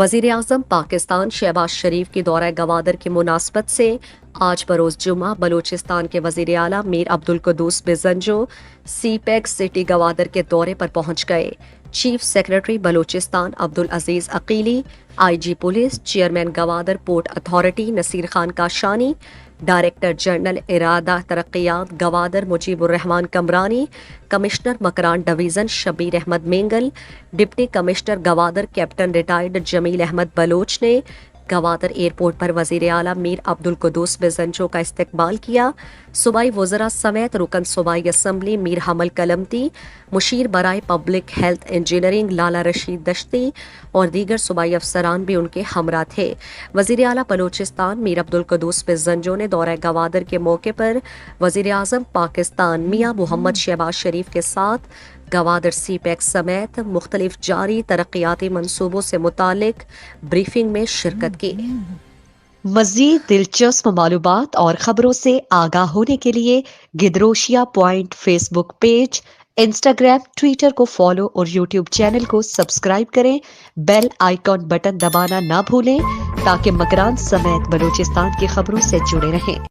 वज़ीर आज़म पाकिस्तान शहबाज शरीफ की दौरा गवादर की मुनासबत से आज बरोज़ जुमा बलूचिस्तान के वज़ीर आला मीर अब्दुल कुद्दूस बिज़ंजो सीपैक सिटी गवादर के दौरे पर पहुंच गए। Chief secretary Balochistan Abdul Aziz Aqeeli, IG police, chairman Gwadar port authority Naseer Khan Kashani, director general इरादा तरक्यात Gwadar Mujibur Rehman Kamrani, commissioner Makran division Shabbir Ahmed Mengal, deputy commissioner Gwadar captain retired Jameel Ahmed Baloch ने गवादर एयरपोर्ट पर वज़ीर आला मीर अब्दुल कुद्दूस बिज़ंजो का इस्तकबाल किया। सूबाई वज़रा समेत रुकन सूबाई असम्बली मीर हमल कलमती, मुशीर बराए पब्लिक हेल्थ इंजीनियरिंग लाला रशीद दश्ती और दीगर सूबाई अफसरान भी उनके हमरा थे। वज़ीर आला बलूचिस्तान मीर अब्दुल कुद्दूस बिज़ंजो ने दौरा गवादर के मौके पर वज़ीर आज़म पाकिस्तान मियां मोहम्मद शहबाज शरीफ के साथ गवादर सीपैक समेत मुख्तलिफ जारी तरक्याती मंसूबों से मुतालिक ब्रीफिंग में शिरकत की। मज़ीद दिलचस्प मालूमात और खबरों से आगाह होने के लिए Gedrosia point Facebook page, Instagram, Twitter को फॉलो और यूट्यूब चैनल को सब्सक्राइब करें। बेल आइकॉन बटन दबाना ना भूलें ताकि मकरान समेत बलूचिस्तान की खबरों से जुड़े रहें।